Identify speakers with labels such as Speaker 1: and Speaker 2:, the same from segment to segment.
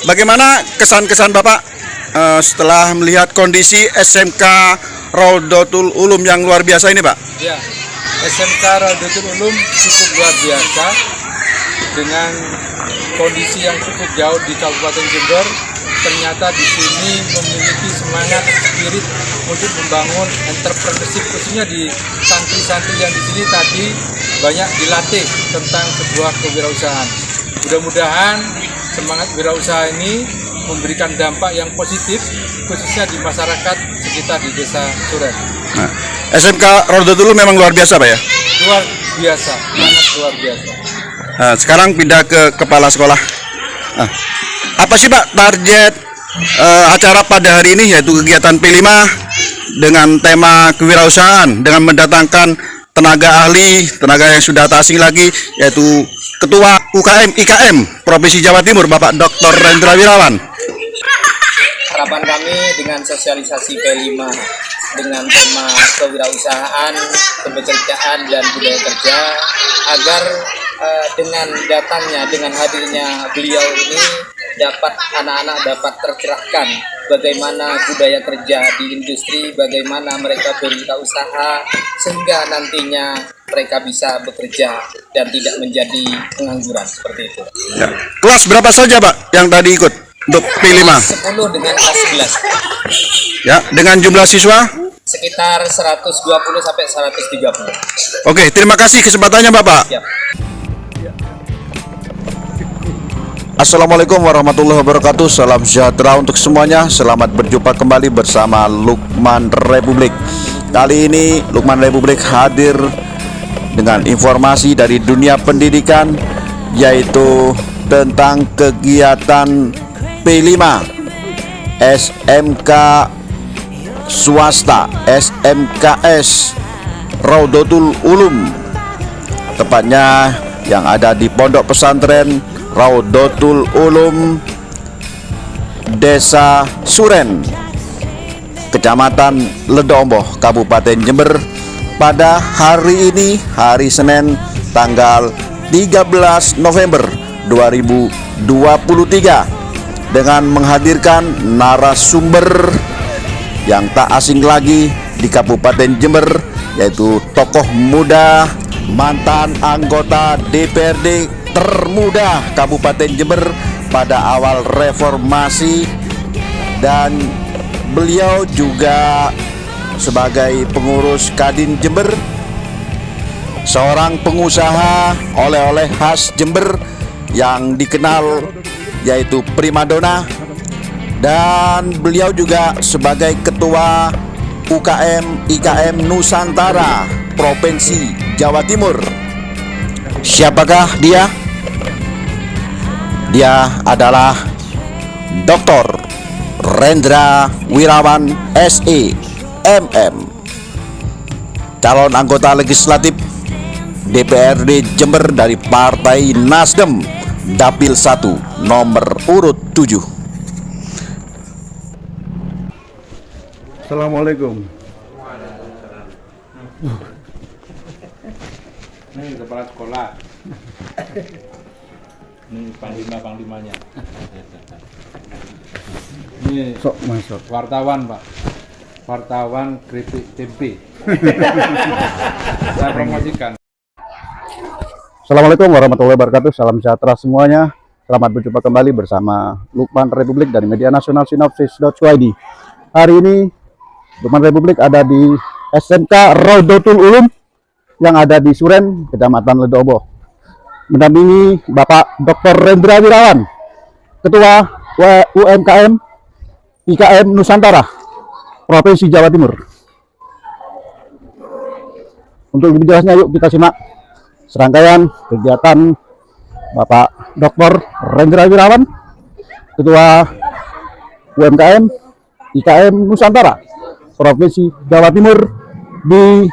Speaker 1: Bagaimana kesan-kesan Bapak setelah melihat kondisi SMK Raudatul Ulum yang luar biasa ini, Pak?
Speaker 2: Ya, SMK Raudatul Ulum cukup luar biasa dengan kondisi yang cukup jauh di Kabupaten Jember. Ternyata di sini memiliki semangat spirit untuk membangun entrepreneurship, khususnya di santri-santri yang di sini tadi banyak dilatih tentang sebuah kewirausahaan. Mudah-mudahan semangat wirausaha ini memberikan dampak yang positif khususnya di masyarakat sekitar di Desa Suren.
Speaker 1: Nah, SMK Raudatul Ulum memang luar biasa, Pak ya?
Speaker 2: Luar biasa, sangat luar biasa.
Speaker 1: Nah, sekarang pindah ke kepala sekolah. Nah, apa sih Pak target acara pada hari ini, yaitu kegiatan P5 dengan tema kewirausahaan dengan mendatangkan tenaga ahli, tenaga yang sudah tak asing lagi, yaitu Ketua UKM IKM Provinsi Jawa Timur, Bapak Dr. Rendra Wirawan.
Speaker 3: Harapan kami dengan sosialisasi P5 dengan tema kewirausahaan, kebekerjaan, dan budaya kerja, agar dengan datangnya, dengan hadirnya beliau ini dapat anak-anak dapat tercerahkan bagaimana budaya kerja di industri, bagaimana mereka berwirausaha sehingga nantinya mereka bisa bekerja dan tidak menjadi pengangguran seperti itu.
Speaker 1: Ya. Kelas berapa saja Pak yang tadi ikut untuk P5?
Speaker 3: 10 dengan kelas 11.
Speaker 1: Ya, dengan jumlah siswa?
Speaker 3: Sekitar 120 sampai 130.
Speaker 1: Oke, terima kasih kesempatannya Bapak.
Speaker 3: Siap.
Speaker 1: Assalamualaikum warahmatullahi wabarakatuh. Salam sejahtera untuk semuanya. Selamat berjumpa kembali bersama Lukman Republik. Kali ini Lukman Republik hadir dengan informasi dari dunia pendidikan, yaitu tentang kegiatan P5 SMK swasta SMKS Raudatul Ulum, tepatnya yang ada di Pondok Pesantren Raudatul Ulum Desa Suren, Kecamatan Ledomboh, Kabupaten Jember, pada hari ini, hari Senin, tanggal 13 November 2023, dengan menghadirkan narasumber yang tak asing lagi di Kabupaten Jember, yaitu tokoh muda, mantan anggota DPRD termuda Kabupaten Jember pada awal reformasi, dan beliau juga sebagai pengurus Kadin Jember, seorang pengusaha oleh-oleh khas Jember yang dikenal yaitu primadona, dan beliau juga sebagai ketua UKM IKM Nusantara Provinsi Jawa Timur. Siapakah dia? Dia adalah Dr. Rendra Wirawan SE MM, calon anggota legislatif DPRD Jember dari Partai Nasdem, Dapil 1 nomor urut 7.
Speaker 4: Assalamualaikum.
Speaker 2: Ini kepala sekolah. Ini panglimanya. Ini
Speaker 4: Sok masuk.
Speaker 2: wartawan, Pak. Wartawan kritik tempe. Saya promosikan.
Speaker 4: Assalamualaikum warahmatullahi wabarakatuh. Salam sejahtera semuanya. Selamat berjumpa kembali bersama Lukman Republik dari media nasional Sinopsis.id. Hari ini Lukman Republik ada di SMK Raudatul Ulum yang ada di Suren, Kecamatan Ledomboh, mendampingi Bapak Dr. Rendra Wirawan, Ketua UMKM IKM Nusantara Provinsi Jawa Timur. Untuk lebih jelasnya, yuk kita simak serangkaian kegiatan Bapak Dr. Rendra Wirawan, Ketua UMKM IKM Nusantara Provinsi Jawa Timur di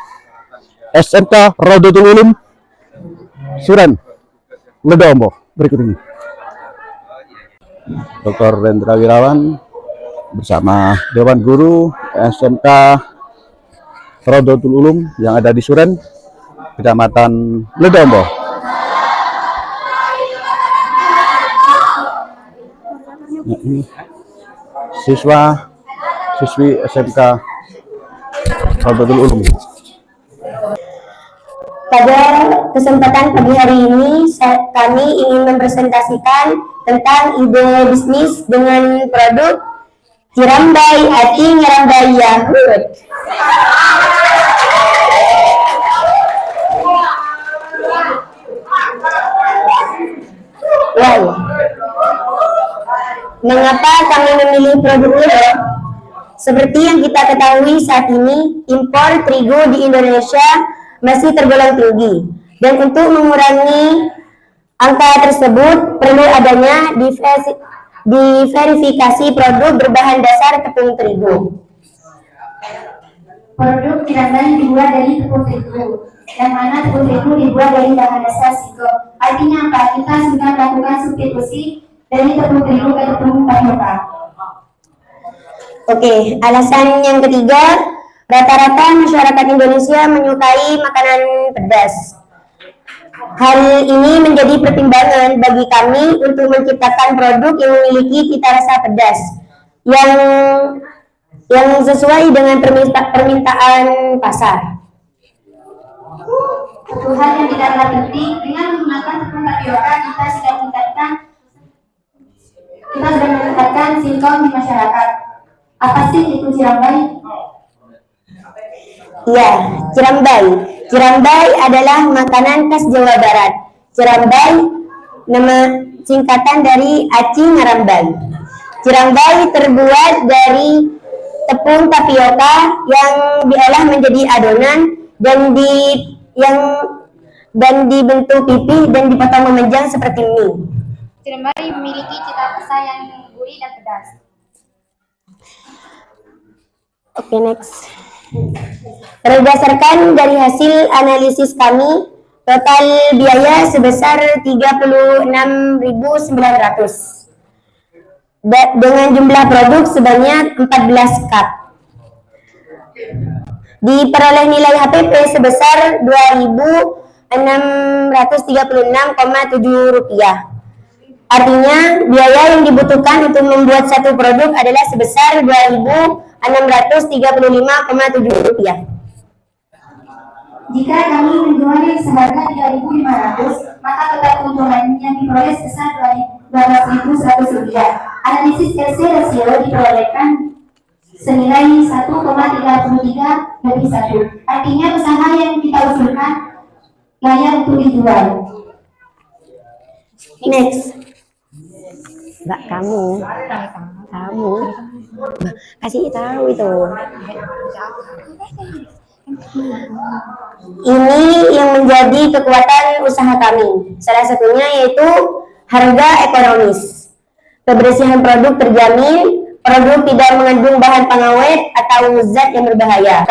Speaker 4: SMK Raudatul Ulum Suren Ledomboh. Berikut ini Dr. Rendra Wirawan bersama Dewan Guru SMK Raudatul Ulum yang ada di Suren, Kecamatan Ledomboh. Nah, ini siswi SMK Nahdlatul Ulum.
Speaker 5: Pada kesempatan pagi hari ini, kami ingin mempresentasikan tentang ide bisnis dengan produk Cirambai Ati Ngerambai Yahud. Wow. Mengapa kami memilih produk ini? Seperti yang kita ketahui saat ini, impor terigu di Indonesia masih tergolong tinggi. Dan untuk mengurangi angka tersebut, perlu adanya diverifikasi produk berbahan dasar tepung terigu.
Speaker 6: Produk Cirambai dibuat dari tepung terigu, yang mana tepung terigu dibuat dari bahan dasar sigo. Artinya apa? Kita sudah melakukan substitusi dari tepung terigu ke tepung tapioka.
Speaker 5: Oke, alasan yang ketiga, rata-rata masyarakat Indonesia menyukai makanan pedas. Hal ini menjadi pertimbangan bagi kami untuk menciptakan produk yang memiliki cita rasa pedas, yang sesuai dengan permintaan pasar.
Speaker 6: Satu hal yang tidak kalah penting, dengan menggunakan tepung tapioka kita sudah meningkatkan singkong di masyarakat. Apa sih itu Cirambai?
Speaker 5: Ya, Cirambai. Cirambai adalah makanan khas Jawa Barat. Cirambai nama singkatan dari Aci Ngarambai. Cirambai terbuat dari tepung tapioka yang diolah menjadi adonan dan dibentuk pipih dan dipotong memanjang seperti mie.
Speaker 6: Cirambai memiliki cita rasa yang gurih dan pedas.
Speaker 5: Oke, next. Berdasarkan dari hasil analisis kami, total biaya sebesar 36.900 dengan jumlah produk sebanyak 14 cup. Diperoleh nilai HPP sebesar Rp2.636,7. Artinya, biaya yang dibutuhkan untuk membuat satu produk adalah sebesar Rp2.635,7.
Speaker 6: Jika kami menjualnya seharga 3.500, maka total keuntungan yang diperoleh sebesar Rp12.100. Analisis LC rasio diperolehkan senilai 1,33/1. Artinya usaha yang kita usulkan layak untuk dijual.
Speaker 5: Next. Mbak, kamu kasih tahu itu. Ini yang menjadi kekuatan usaha kami. Salah satunya yaitu harga ekonomis. Kebersihan produk terjamin, produk tidak mengandung bahan pengawet atau zat yang berbahaya.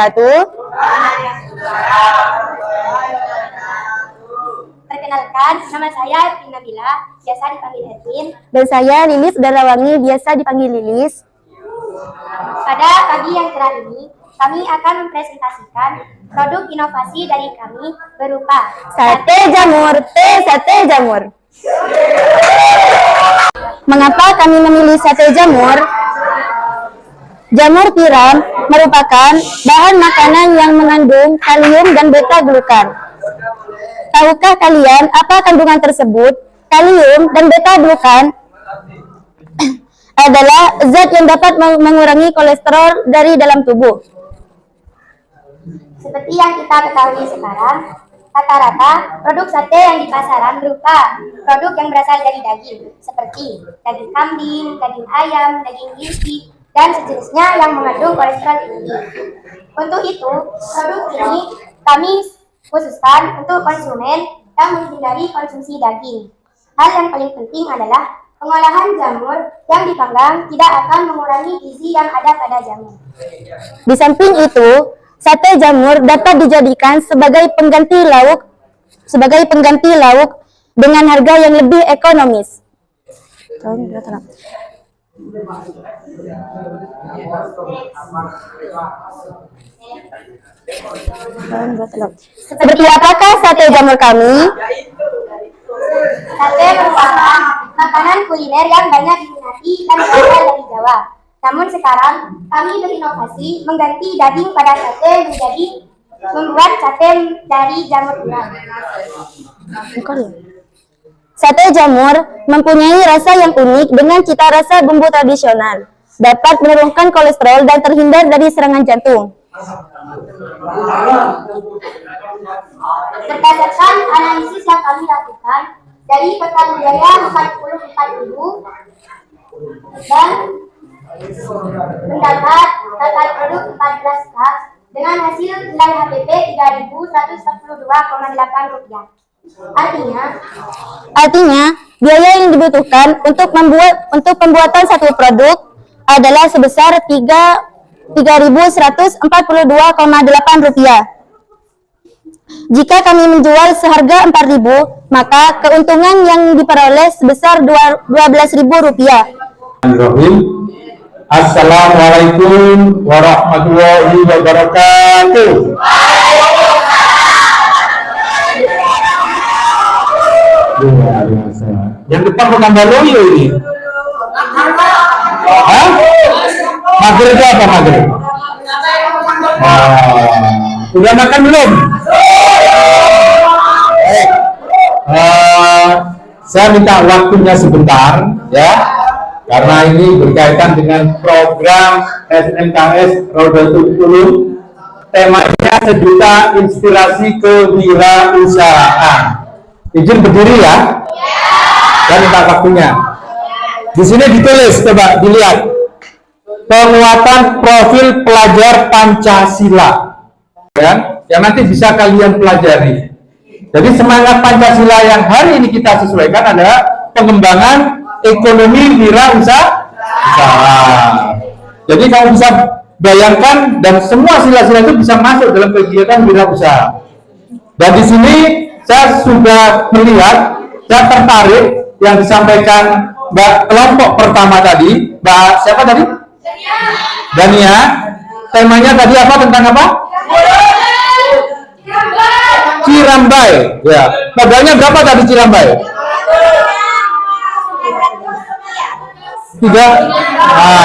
Speaker 6: Perkenalkan, nama saya Rina Bila, biasa dipanggil Edwin.
Speaker 5: Dan saya Lilis Darawangi, biasa dipanggil Lilis.
Speaker 6: Pada pagi yang cerah ini, kami akan mempresentasikan produk inovasi dari kami berupa
Speaker 5: Sate jamur, sate jamur. Mengapa kami memilih sate jamur? Jamur tiram merupakan bahan makanan yang mengandung kalium dan beta-glukan. Tahukah kalian apa kandungan tersebut? Kalium dan beta-glukan adalah zat yang dapat mengurangi kolesterol dari dalam tubuh.
Speaker 6: Seperti yang kita ketahui sekarang, rata-rata produk sate yang di pasaran berupa produk yang berasal dari daging, seperti daging kambing, daging ayam, daging kelinci, dan sejenisnya yang mengandung kolesterol tinggi. Untuk itu, produk ini kami khususkan untuk konsumen yang menghindari konsumsi daging. Hal yang paling penting adalah pengolahan jamur yang dipanggang tidak akan mengurangi gizi yang ada pada jamur.
Speaker 5: Di samping itu, sate jamur dapat dijadikan sebagai pengganti lauk dengan harga yang lebih ekonomis. Seperti apakah sate jamur kami?
Speaker 6: Sate merupakan makanan kuliner yang banyak diminati sapi dan berasal dari Jawa. Namun sekarang kami berinovasi mengganti daging pada sate menjadi membuat sate dari jamur tiram.
Speaker 5: Sate jamur mempunyai rasa yang unik dengan cita rasa bumbu tradisional, dapat menurunkan kolesterol dan terhindar dari serangan jantung.
Speaker 6: Berdasarkan analisis yang kami lakukan dari Pekan Budaya 44.000 dan mendapat total produk 14 cup dengan hasil nilai HPP Rp3.142,8.
Speaker 5: Artinya, biaya yang dibutuhkan untuk pembuatan satu produk adalah sebesar Rp3.142,8. Jika kami menjual seharga Rp4.000, maka keuntungan yang diperoleh sebesar Rp12.000.
Speaker 7: Assalamualaikum warahmatullahi wabarakatuh. Luar biasa. Yang depan bukan Baloyo ini. Hah? Maghrib itu apa maghrib? Udah makan belum? Saya minta waktunya sebentar, ya, karena ini berkaitan dengan program SMKS Rodatul Ulum. Temanya sejuta inspirasi kewirausahaan. Izin berdiri ya, dan minta waktunya. Di sini ditulis, coba dilihat, penguatan profil pelajar Pancasila, kan? Yang nanti bisa kalian pelajari. Jadi semangat Pancasila yang hari ini kita sesuaikan adalah pengembangan ekonomi wirausaha. Jadi kamu bisa bayangkan dan semua sila-sila itu bisa masuk dalam kegiatan wirausaha. Dan di sini saya sudah melihat, saya tertarik yang disampaikan Mbak kelompok pertama tadi, Mbak siapa tadi? Dania. Temanya tadi apa, tentang apa? Cirambai. Ya. Modalnya berapa tadi Cirambai?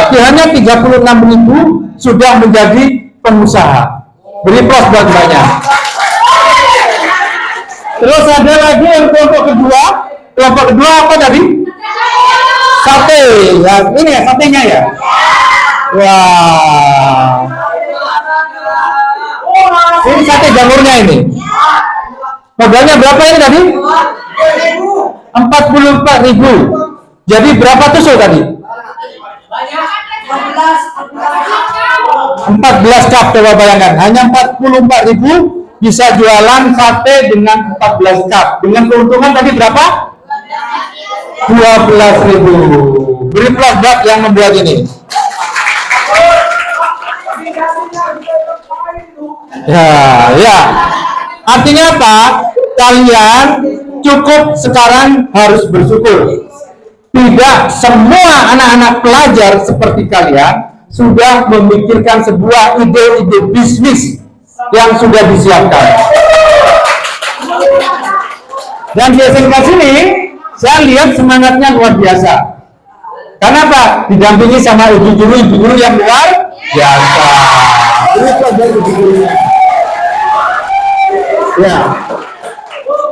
Speaker 7: Hanya 36.000 sudah menjadi pengusaha. Beri plus buat banyak. Terus ada lagi yang kelompok kedua. Kelompok kedua apa tadi? Sate. Ya, ini ya satenya ya. Wah. Ini sate jamurnya ini. Modalnya berapa ini tadi? 44.000. Jadi berapa tusuk tadi? 14 cup, coba bayangkan. Hanya 44.000 bisa jualan sate dengan 14 cup. Dengan keuntungan tadi berapa? 12.000. Beri plus buat yang membuat ini. Ya. Artinya apa? Kalian cukup sekarang harus bersyukur. Tidak semua anak-anak pelajar seperti kalian sudah memikirkan sebuah ide-ide bisnis yang sudah disiapkan. Dan di SMK sini, saya lihat semangatnya luar biasa. Kenapa? Didampingi sama ibu guru yang luar biasa. Ya.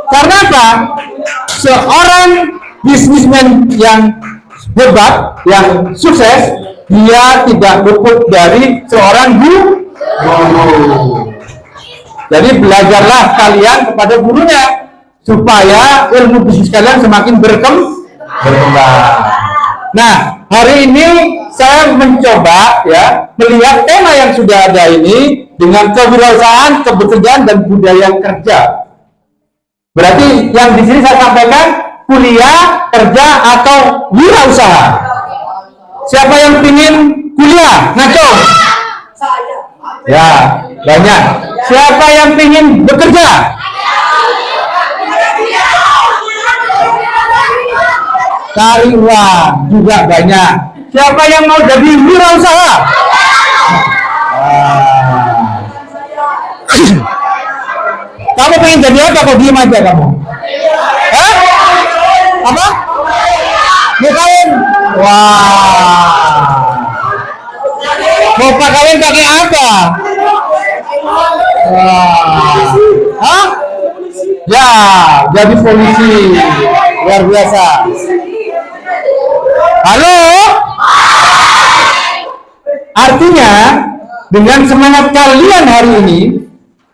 Speaker 7: Karena apa? Seorang bisnismen yang hebat, yang sukses, dia tidak luput dari seorang guru. Jadi belajarlah kalian kepada gurunya supaya ilmu bisnis kalian semakin berkembang. Nah, hari ini saya mencoba ya melihat tema yang sudah ada ini dengan kewirausahaan, kebekerjaan dan budaya kerja. Berarti yang di sini saya sampaikan kuliah, kerja atau wirausaha. Siapa yang ingin kuliah? Ngaco. Ya, banyak. Siapa yang ingin bekerja? Cari uang juga banyak. Siapa yang mau jadi wirausaha? Kamu pengen jadi apa? Kau diem aja kamu? Hah? Apa? Mau kawin? Wah. Mau pak kawin pakai apa? Wah. Hah? Ya, jadi polisi. Luar biasa. Halo? Artinya, dengan semangat kalian hari ini,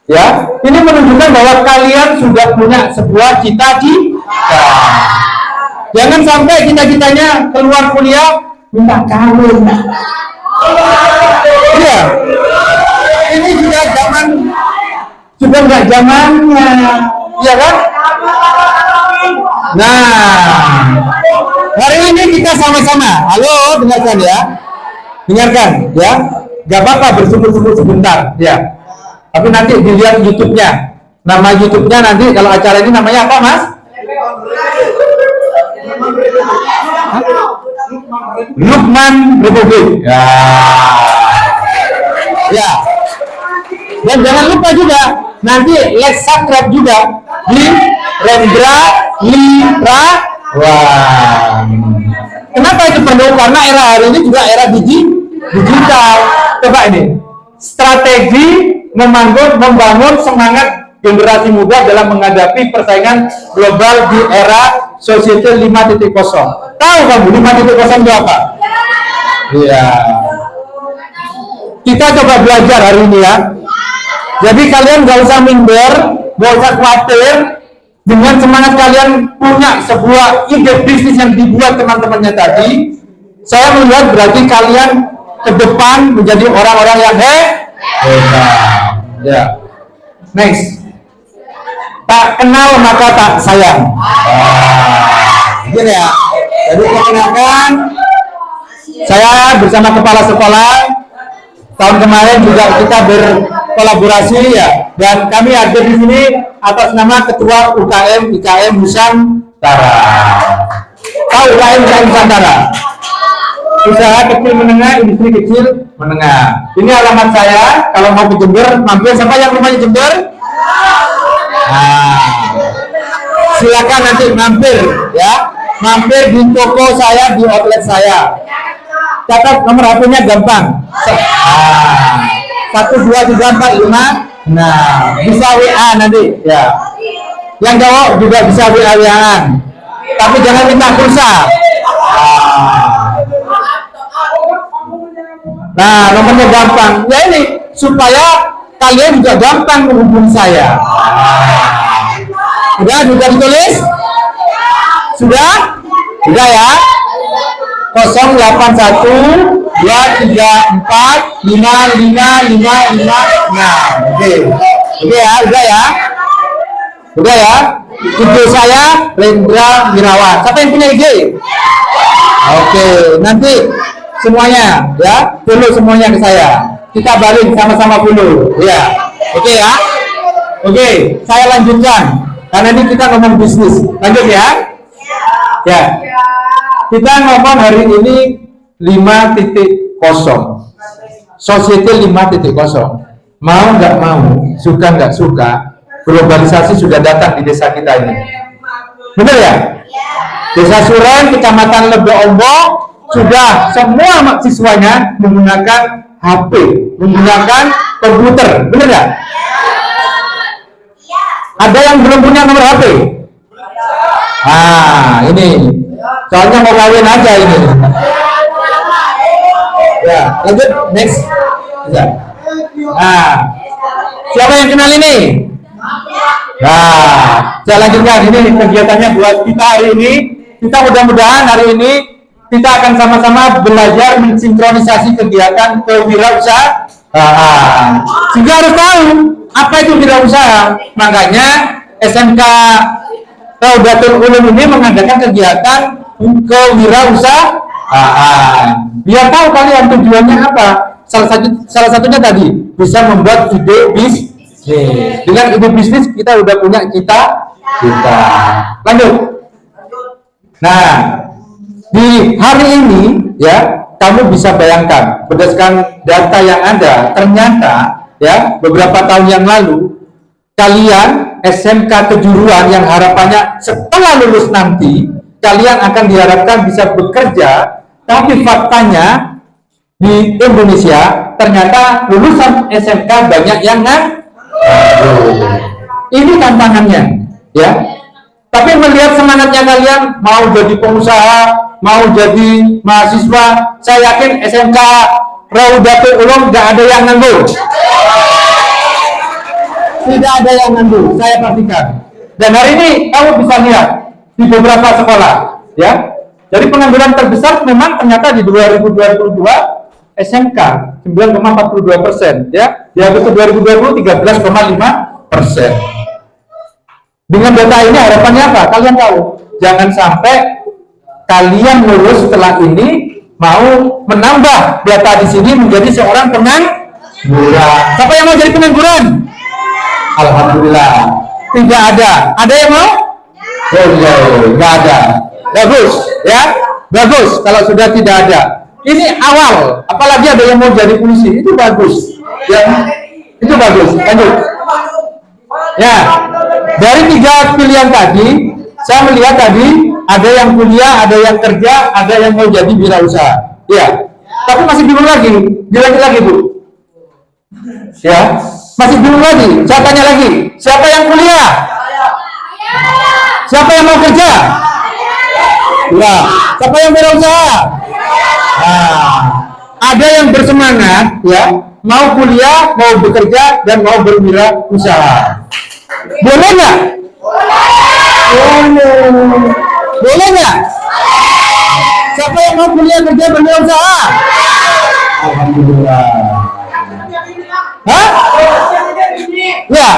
Speaker 7: ya, ini menunjukkan bahwa kalian sudah punya sebuah cita-cita. Jangan sampai cita-citanya keluar kuliah minta kawin. Iya. Ini juga nggak zamannya, ya kan? Nah, hari ini kita sama-sama. Halo, dengarkan ya. Dengarkan ya. Gak apa-apa bersyukur-syukur sebentar ya. Tapi nanti dilihat YouTube-nya. Nama YouTube-nya nanti kalau acara ini namanya apa, Mas? Lukman Republik. Ya. Ya. Dan jangan lupa juga nanti like subscribe juga di Rendra Lira. Wah. Kenapa itu perlu? Karena era hari ini juga era digital. Coba ini strategi membangun semangat generasi muda dalam menghadapi persaingan global di era Society 5.0. Tahu kamu 5.0 itu apa? Iya. Kita coba belajar hari ini ya. Jadi kalian nggak usah minder, nggak usah khawatir. Dengan semangat kalian punya sebuah ide bisnis yang dibuat teman-temannya tadi, saya melihat berarti kalian ke depan menjadi orang-orang yang hebat. Ya. Next. Tak kenal maka tak sayang. Gini ya. Jadi perkenalkan, saya bersama kepala sekolah tahun kemarin juga kita berkolaborasi ya, dan kami ada di sini atas nama Ketua UKM IKM Nusantara. Tahu UKM Nusantara? Usaha kecil menengah, industri kecil menengah. Ini alamat saya. Kalau mau ke Jember, mampir. Siapa yang rumahnya Jember? Nah, silakan nanti mampir ya. Mampir di toko saya, di outlet saya. Catat nomor HP-nya gampang. 1, 2, 3, 4, 5. Nah, bisa WA nanti ya. Yang cowok juga bisa WA-an. Tapi jangan minta pulsa. Nah, nomornya gampang. Ya ini supaya kalian juga gampang menghubungi saya. Sudah ditulis? Sudah? Sudah ya? 081 234 5555. Nah, oke. Oke ya, udah ya. Udah ya. IG saya Rendra Wirawan. Siapa yang punya IG? Oke, nanti semuanya ya, follow semuanya ke saya. Kita balik sama-sama follow. Ya. Oke ya. Oke, saya lanjutkan. Karena ini kita ngomong bisnis. Lanjut ya. Ya. Kita ngomong hari ini 5.0. Society 5.0. Mau nggak mau, suka nggak suka, globalisasi sudah datang di desa kita ini. Benar ya? Desa Suren, Kecamatan Lebe Ombok, sudah semua mahasiswanya menggunakan HP, menggunakan komputer. Benar ya? Ada yang belum punya nomor HP? Ah, ini. Soalnya mau kawin aja ini. Ya, lanjut next. Ya. Nah, siapa yang kenal ini? Nah, saya lanjutkan. Ini kegiatannya buat kita hari ini. Kita mudah-mudahan hari ini kita akan sama-sama belajar mensinkronisasi kegiatan kewirausahaan. Sehingga harus tahu apa itu wirausaha. Makanya SMK Raudatul Ulum ini mengadakan kegiatan kewirausahaan. Biar tahu kalian tujuannya apa. Salah satunya tadi bisa membuat ide bisnis. Dengan ide bisnis kita udah punya kita. Lanjut. Nah, di hari ini ya, kamu bisa bayangkan berdasarkan data yang ada, ternyata ya beberapa tahun yang lalu kalian SMK kejuruan yang harapannya setelah lulus nanti kalian akan diharapkan bisa bekerja, tapi faktanya di Indonesia ternyata lulusan SMK banyak yang ini tantangannya, ya. Tapi melihat semangatnya kalian mau jadi pengusaha, mau jadi mahasiswa, saya yakin SMK Raudatul Ulum nggak ada yang nganggur. Tidak ada yang nganggur, saya pastikan. Dan hari ini kamu bisa lihat di beberapa sekolah, ya. Jadi pengangguran terbesar memang ternyata di 2022 SMK 9,42%, ya. Di Agustus 2020 13,5%. Dengan data ini harapannya apa? Kalian tahu, jangan sampai kalian lulus setelah ini mau menambah data di sini menjadi seorang pengangguran. Siapa yang mau jadi pengangguran? Alhamdulillah, tidak ada. Ada yang mau? Nggak ada. Bagus, ya, bagus. Kalau sudah tidak ada, ini awal. Apalagi ada yang mau jadi polisi, itu bagus. Ya, itu bagus. Lanjut. Ya, dari 3 pilihan tadi, saya melihat tadi ada yang kuliah, ada yang kerja, ada yang mau jadi wirausaha. Ya, tapi masih bingung lagi. Dilanjut lagi, Bu. Ya, masih bingung lagi. Saya tanya lagi, siapa yang kuliah? Siapa yang mau kerja? Ya, siapa yang wirausaha? Nah, ada yang bersemangat, ya, mau kuliah, mau bekerja, dan mau berwirausaha. Boleh nggak? Boleh nggak? Siapa yang mau kuliah, kerja, berwirausaha? Alhamdulillah. Hah? Ya,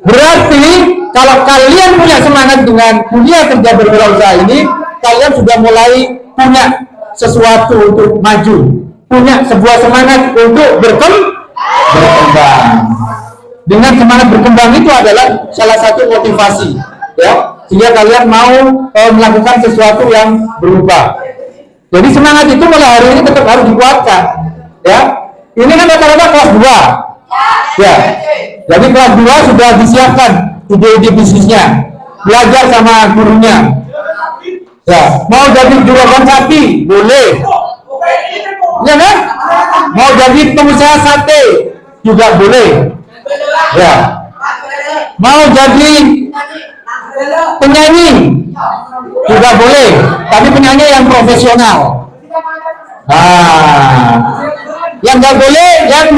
Speaker 7: berarti kalau kalian punya semangat dengan kuliah, kerja, berwirausaha ini, kalian sudah mulai punya sesuatu untuk maju, punya sebuah semangat untuk berkembang. Dengan semangat berkembang itu adalah salah satu motivasi, ya, sehingga kalian mau melakukan sesuatu yang berubah. Jadi semangat itu mulai hari ini tetap harus dikuatkan, ya. Ini kan rata-rata kelas 2, ya. Jadi kelas 2 sudah disiapkan ide-ide bisnisnya, belajar sama gurunya. Ya, mau jadi juragan sapi, boleh. Ya kan? Mau jadi pengusaha sate juga boleh. Ya. Mau jadi penyanyi juga boleh, tapi penyanyi yang profesional. Yang nggak boleh yang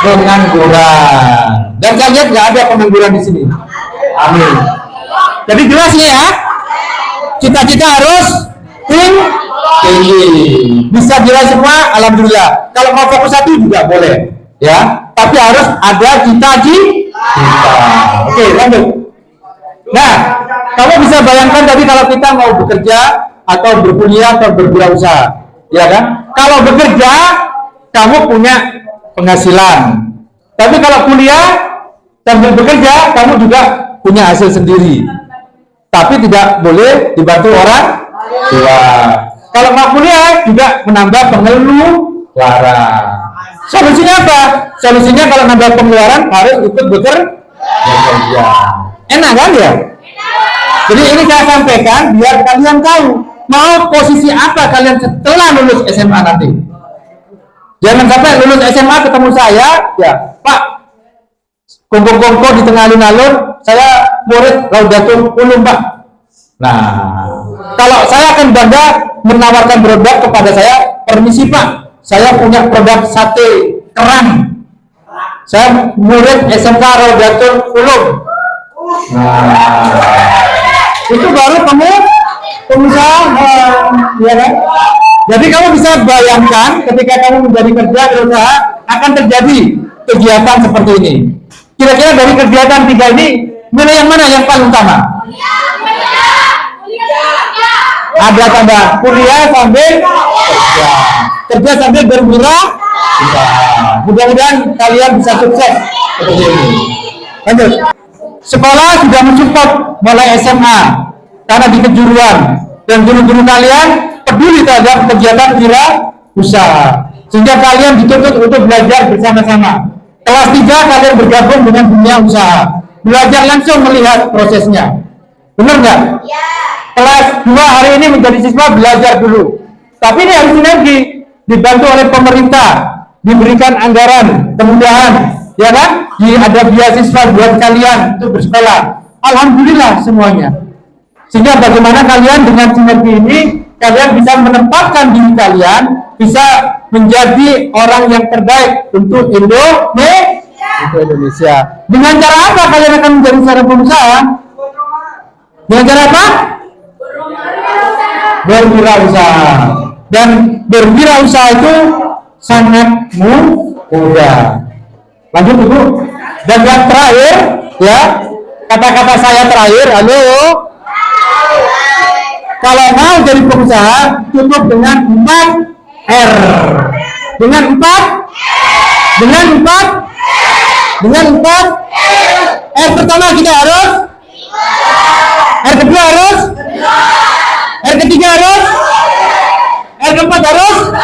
Speaker 7: pengangguran. Dan saya lihat nggak ada pengangguran di sini. Amin. Jadi jelas nih ya, cita-cita harus tinggi. Bisa jelas semua, alhamdulillah. Kalau mau fokus satu juga boleh, ya. Tapi harus ada cita-cita. Oke, lanjut. Nah, kamu bisa bayangkan tadi kalau kita mau bekerja atau berkuliah atau berwirausaha, ya kan? Kalau bekerja, kamu punya penghasilan. Tapi kalau kuliah sambil bekerja, kamu juga punya hasil sendiri. Tapi tidak boleh dibantu orang tua. Kalau mau kuliah juga menambah pengeluaran. Solusinya apa? Solusinya kalau nambah pengeluaran harus ikut bekerja. Enak kan ya? Jadi ini saya sampaikan biar kalian tahu mau posisi apa kalian setelah lulus SMA nanti. Jangan sampai lulus SMA ketemu saya, ya Pak, kongko-kongko di tengah alun-alun, saya murid Raudatul Ulum Pak. Nah, kalau saya akan bangga menawarkan produk kepada saya, permisi Pak, saya punya produk sate kerang. Saya murid SMK Raudatul Ulum. Nah, itu baru kamu pengusaha, ya kan? Jadi kamu bisa bayangkan ketika kamu menjadi kerja berusaha akan terjadi kegiatan seperti ini. Kira-kira dari kegiatan 3 ini, nilai yang mana yang paling utama? Ada tanda kuliah sambil kerja, kerja sambil berwirausaha. Mudah-mudahan kalian bisa sukses seperti ini. Lanjut. Sekolah sudah mensupport mulai SMA karena di kejuruan dan guru-guru kalian peduli terhadap kegiatan wirausaha sehingga kalian dituntut untuk belajar bersama-sama. Kelas 3 kalian bergabung dengan dunia usaha, belajar langsung melihat prosesnya. Benar nggak? Ya. kelas 2 hari ini menjadi siswa belajar dulu. Tapi ini harus sinergi, dibantu oleh pemerintah, diberikan anggaran, kemudahan, ya kan? Ada beasiswa buat kalian untuk bersekolah. Alhamdulillah semuanya. Sehingga bagaimana kalian dengan sinergi ini, kalian bisa menempatkan diri kalian, bisa menjadi orang yang terbaik untuk Indonesia. Dengan cara apa kalian akan menjadi seorang pengusaha? Dengan cara apa? Berwirausaha. Dan berwirausaha itu sangat mudah. Lanjut Ibu. Dan yang terakhir, ya, kata-kata saya terakhir, halo. Kalau mau jadi pengusaha, cukup dengan 4 R. Dengan 4? Dengan 4? Dengan 4? R pertama kita harus? R kedua harus? R ketiga harus? R keempat harus?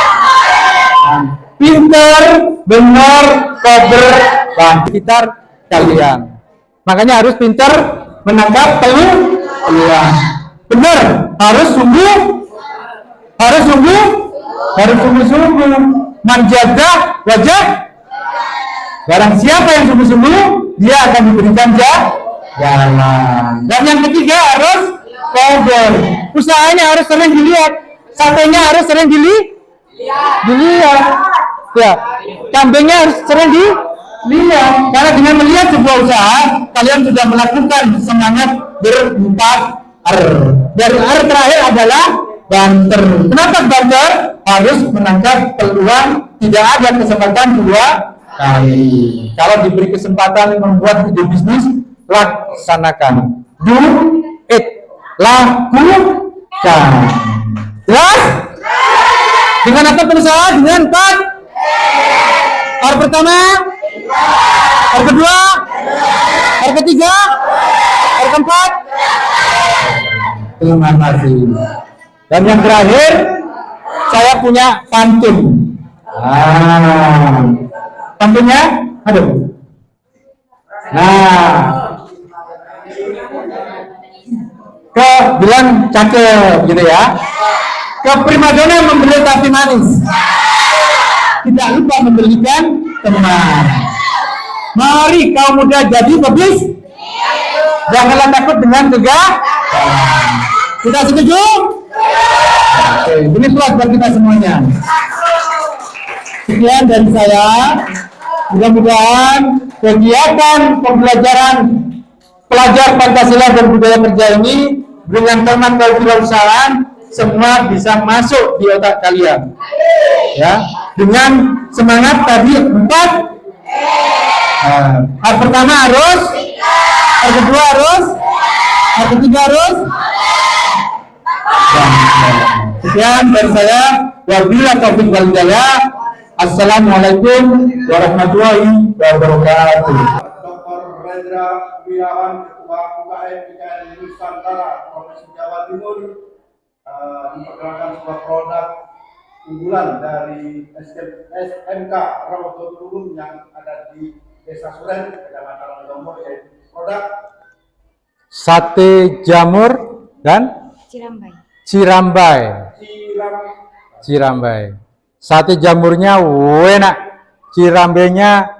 Speaker 7: Pinter, benar, kober, dan sekitar kalian. Makanya harus pinter menangkap peluang. Benar, harus sungguh-sungguh menjaga wajah. Barang siapa yang sungguh-sungguh, dia akan diberikan jalan. Dan yang ketiga harus cover. Usahanya harus sering dilihat, satenya harus sering dilihat. Ya, kambingnya harus sering dilihat. Karena dengan melihat sebuah usaha, kalian sudah melakukan semangat ber-4 R. Dan R terakhir adalah banter. Kenapa banter? Harus menangkap peluang, tidak ada kesempatan 2 kali. Kalau diberi kesempatan membuat ide bisnis, laksanakan. Do it. Lakukan. Jelas? Dengan apa berusaha? Dengan 4 R pertama, R kedua, R ketiga, R keempat. Terima kasih. Dan yang terakhir, saya punya pantun. Pantunnya, aduh. Bilang cakep gitu ya. Ke primadona membeli tapi manis. Tidak lupa membelikan teman. Mari kaum muda jadi pebis. Janganlah takut dengan gagah. Kita setuju? Oke, ini plus buat kita semuanya. Sekian dari saya. Mudah-mudahan kegiatan pembelajaran pelajar Pancasila dan budaya kerja ini dengan tema kewirausahaan semua bisa masuk di otak kalian. Ya, dengan semangat tadi 4. R pertama harus, R kedua harus, R ketiga harus. Sekian dari saya. Wabillahi taufiq wal hidayah. Assalamualaikum warahmatullahi wabarakatuh.
Speaker 8: Dr. Rendra Wirawan, Ketua UKM PKN Nusantara Provinsi Jawa Timur, memperkenalkan sebuah produk unggulan dari SMK Rawatul Ulum yang ada di Desa Suren, Kecamatan Lombok, yaitu produk
Speaker 7: sate jamur dan Cirambai. Sate jamurnya enak, cirambainya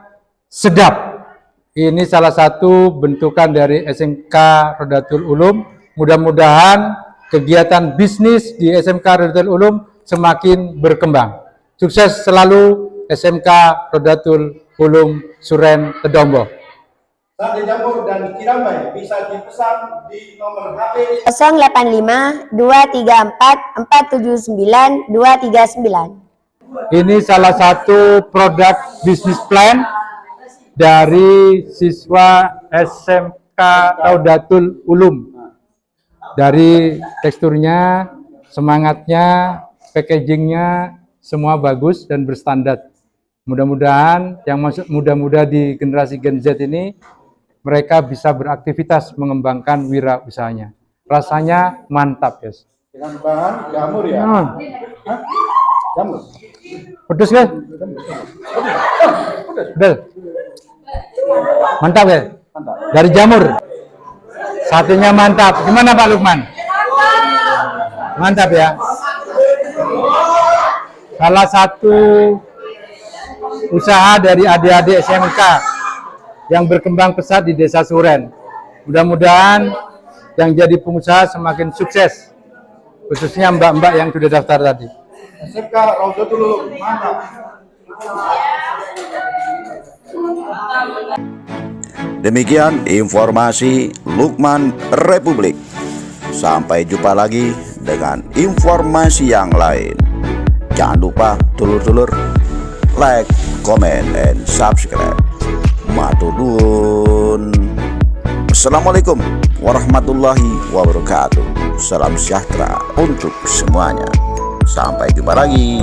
Speaker 7: sedap. Ini salah satu bentukan dari SMK Rodatul Ulum. Mudah-mudahan kegiatan bisnis di SMK Rodatul Ulum semakin berkembang. Sukses selalu SMK Rodatul Ulum Suren Tedombo.
Speaker 8: sate jamur dan cirambai bisa dipesan di nomor HP
Speaker 5: 085 234 479 239.
Speaker 7: Ini salah satu produk bisnis plan dari siswa SMK Rodatul Ulum. Dari teksturnya, semangatnya, packagingnya, semua bagus dan berstandar. Mudah-mudahan yang masuk muda-muda di generasi Gen Z ini, mereka bisa beraktivitas mengembangkan wirausahanya. Rasanya mantap, guys.
Speaker 8: dengan bahan jamur ya. Jamur.
Speaker 7: Pedes guys. Pedes. Mantap ya. Dari jamur. Satenya mantap. Gimana Pak Lukman? Mantap ya. Salah satu usaha dari adik-adik SMK yang berkembang pesat di Desa Suren. Mudah-mudahan yang jadi pengusaha semakin sukses, khususnya mbak-mbak yang sudah daftar tadi.
Speaker 8: SMK Raudatul Ulum, mantap.
Speaker 1: Demikian informasi Lukman Republik. Sampai jumpa lagi dengan informasi yang lain. Jangan lupa dulur-dulur like, comment, and subscribe. Matur nuwun. Assalamualaikum warahmatullahi wabarakatuh. Salam sejahtera untuk semuanya. Sampai jumpa lagi.